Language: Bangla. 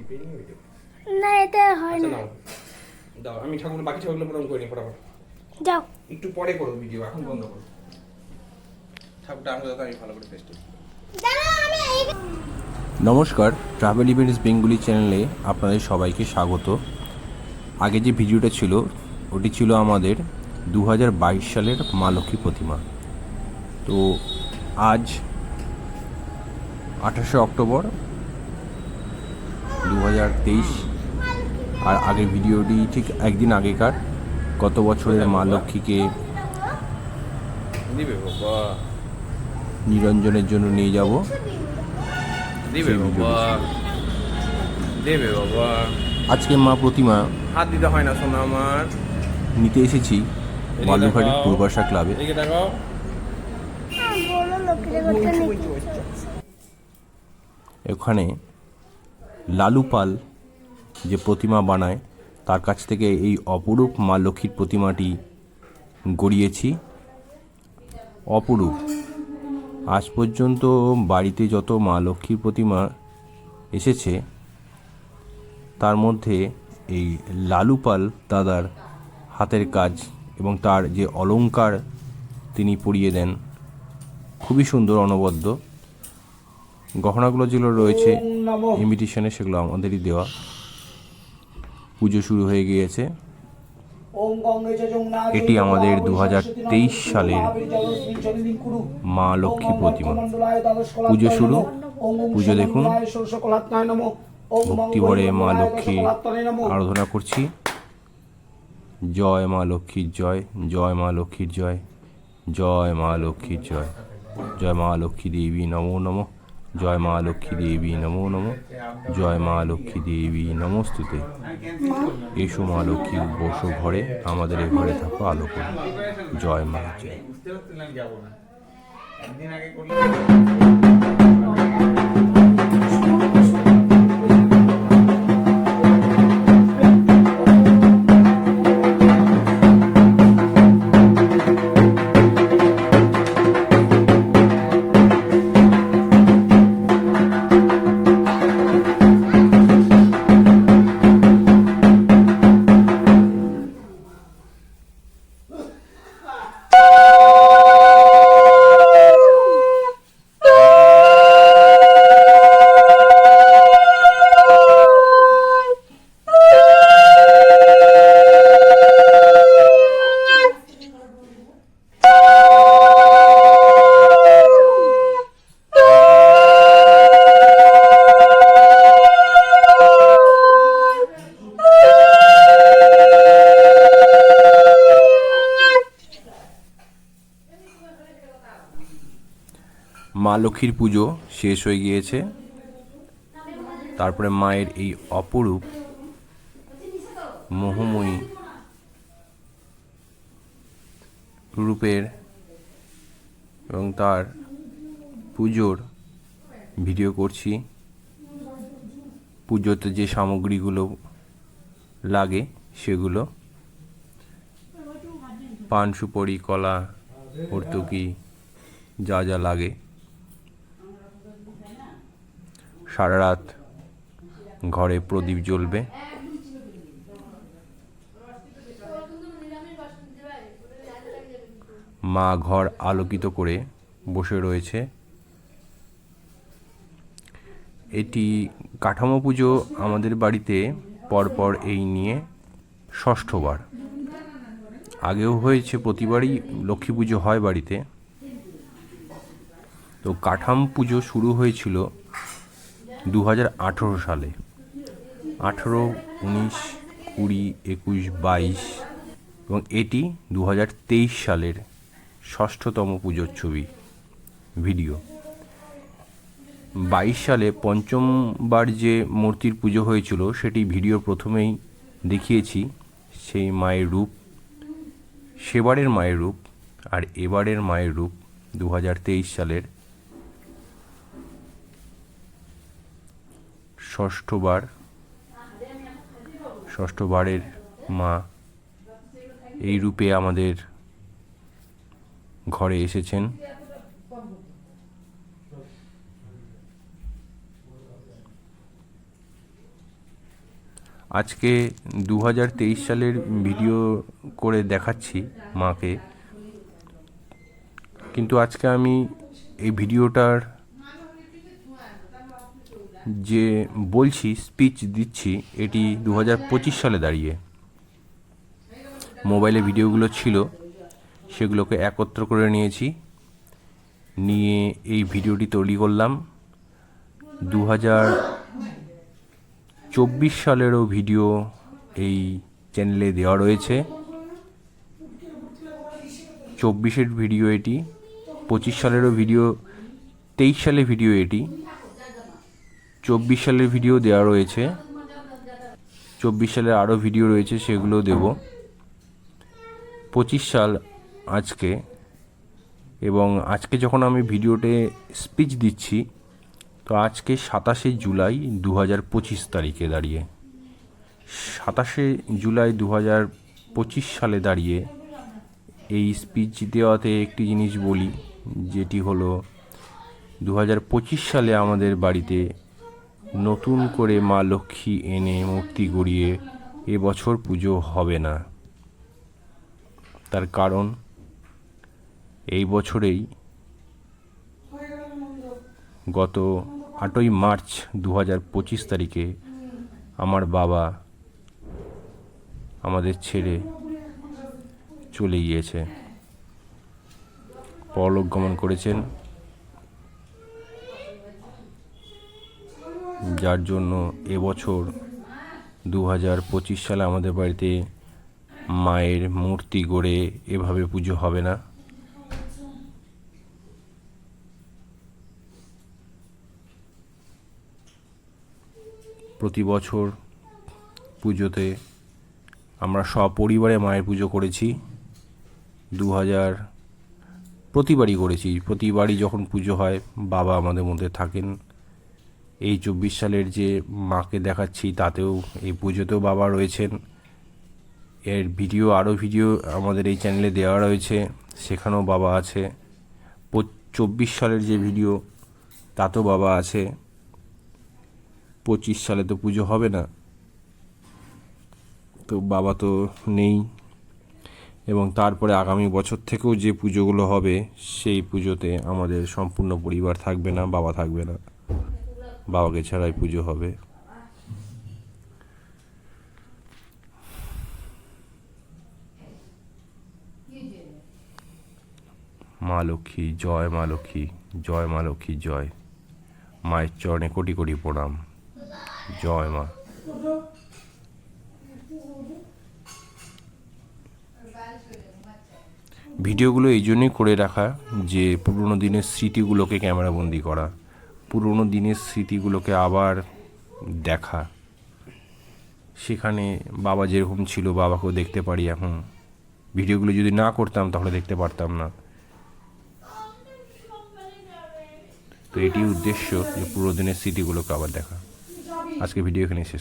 না এটা হয় না। দাও আমি ঠাকুর বাকি ঠাকুরগুলো প্রণাম করে নিই ফটাফট। যাও একটু পরে করো ভিডিও, এখন বন্ধ করো। ঠাকুরটা আমরা আমি ভালো করে পেস্ট। নমস্কার, ট্রাভেল ইভেন্টস বেঙ্গলি চ্যানেলে আপনাদের সবাইকে স্বাগত। আগে যে ভিডিওটা ছিল ওটি ছিল আমাদের 2022 সালের মা লক্ষ্মী প্রতিমা। তো আজ 28শে অক্টোবর 2023, আর আগের ভিডিওটি ঠিক একদিন আগেকার। গত বছরের মা লক্ষ্মীকে দিবে বাবা, নিরঞ্জনের জন্য নিয়ে যাব। দিবে বাবা, দেবে বাবা। আজকে মা প্রতিমা হাত দিতে হয় না সোনা আমার। নিতে এসেছি বালুঘাটের পূর্বাশা ক্লাবে। এদিকে দেখাও। বলো লোকের কথা নাকি? ওখানে লালু পাল যে প্রতিমা বানায় তার কাছ থেকে এই অপরূপ মা লক্ষ্মীর প্রতিমাটি গড়িয়েছি। অপরূপ। আজ পর্যন্ত বাড়িতে যত মা লক্ষ্মীর প্রতিমা এসেছে তার মধ্যে এই লালু পাল দাদার হাতের কাজ এবং তার যে অলংকার তিনি পরিয়ে দেন খুবই সুন্দর, অনবদ্য। গহনাগুলো যেগুলো রয়েছে ইমিটেশনে সেগুলো আমাদেরই দেওয়া। পুজো শুরু হয়ে গিয়েছে। এটি আমাদের 2023 সালের মা লক্ষ্মী প্রতিমা। পুজো শুরু, পুজো দেখুন। ভক্তি ভরে মা লক্ষ্মী আরাধনা করছি। জয় মা লক্ষ্মীর জয়, জয় মা লক্ষ্মীর জয়, জয় মা লক্ষ্মীর জয়, জয় মা লক্ষ্মী দেবী নমো নমঃ, জয় মা লক্ষ্মী দেবী নমো নমঃ, জয় মা লক্ষ্মী দেবী নমস্তুতে। এসো মা লক্ষ্মী বসো ঘরে, আমাদের এই ঘরে থাকো আলো করে। জয় মা জয়। মা লক্ষ্মীর পুজো শেষ হয়ে গিয়েছে। তারপরে মায়ের এই অপরূপ মোহময়ী রূপের এবং তার পুজোর ভিডিও করছি। পুজোতে যে সামগ্রীগুলো লাগে সেগুলো, পান সুপারি কলা ভর্তুকি যা যা লাগে। সারা রাত ঘরে প্রদীপ জ্বলবে। মা ঘর আলোকিত করে বসে রয়েছে। এটি কাঠামো পুজো আমাদের বাড়িতে পরপর এই নিয়ে ষষ্ঠবার। আগেও হয়েছে, প্রতিবারই লক্ষ্মী পুজো হয় বাড়িতে। তো কাঠাম পুজো শুরু হয়েছিল 2018 সালে। 18, 19, 20, 21, 22 এবং এটি 2023 সালের ষষ্ঠতম পুজোর ছবি ভিডিও। 22 সালে পঞ্চমবার যে মূর্তির পুজো হয়েছিল সেটি ভিডিও প্রথমেই দেখিয়েছি। সেই মায়ের রূপ, সেবারের মায়ের রূপ আর এবারের মায়ের রূপ 2023 সালের ষষ্ঠবারের মা এই রূপে আমাদের ঘরে এসেছেন। আজকে 2023 সালের ভিডিও করে দেখাচ্ছি মাকে, কিন্তু আজকে আমি এই ভিডিওটার যে বলছি, স্পিচ দিচ্ছি, এটি 2025 সালে দাঁড়িয়ে। মোবাইলে ভিডিওগুলো ছিল, সেগুলোকে একত্র করে নিয়েছি, নিয়ে এই ভিডিওটি তৈরি করলাম। 2024 সালেরও ভিডিও এই চ্যানেলে দেওয়া রয়েছে। 24-এর ভিডিও এটি, 25 সালেরও ভিডিও, 23 সালের ভিডিও এটি, 24 সালের ভিডিও দেওয়া রয়েছে, 24 সালের আরও ভিডিও রয়েছে, সেগুলো দেব। 25 সাল আজকে, এবং আজকে যখন আমি ভিডিওতে স্পিচ দিচ্ছি, তো আজকে 27শে জুলাই 2025 তারিখে দাঁড়িয়ে। 27শে জুলাই 2025 সালে দাঁড়িয়ে এই স্পিচ দেওয়াতে একটি জিনিস বলি, যেটি হলো 2025 সালে আমাদের বাড়িতে নতুন করে মা লক্ষ্মী এনে মূর্তি গড়িয়ে এবছর পুজো হবে না। তার কারণ এই বছরেই গত 8ই মার্চ 2025 তারিখে আমার বাবা আমাদের ছেড়ে চলে গিয়েছে, পরলোক গমন করেছেন, যার জন্য এবছর 2025 সালে আমাদের বাড়িতে মায়ের মূর্তি গড়ে এভাবে পুজো হবে না। প্রতি বছর পুজোতে আমরা সপরিবারে মায়ের পুজো করেছি। প্রতিবারই করেছি। প্রতিবারই যখন পুজো হয় বাবা আমাদের মধ্যে থাকেন। এই 24 সালের যে মাকে দেখাচ্ছি, তাতেও, এই পুজোতেও বাবা রয়েছেন। এর ভিডিও, আরও ভিডিও আমাদের এই চ্যানেলে দেওয়া রয়েছে, সেখানেও বাবা আছে। 24 সালের যে ভিডিও, তাতেও বাবা আছে। 25 সালে তো পুজো হবে না, তো বাবা তো নেই। এবং তারপরে আগামী বছর থেকেও যে পুজোগুলো হবে, সেই পুজোতে আমাদের সম্পূর্ণ পরিবার থাকবে না, বাবা থাকবে না, বাবাকে ছাড়াই পুজো হবে। মা লক্ষ্মী জয়, মা লক্ষ্মী জয়, মা লক্ষ্মী জয়। মায়ের চরণে কোটি কোটি প্রণাম। জয় মা। ভিডিওগুলো এই জন্যই করে রাখা যে পুরনো দিনের স্মৃতিগুলোকে ক্যামেরাবন্দি করা, পুরনো দিনের স্মৃতিগুলোকে আবার দেখা। সেখানে বাবা যেরকম ছিল, বাবাকেও দেখতে পারি এখন। ভিডিওগুলো যদি না করতাম তাহলে দেখতে পারতাম না। তো এটি উদ্দেশ্য, যে পুরো দিনের স্মৃতিগুলোকে আবার দেখা। আজকে ভিডিও এখানে শেষ।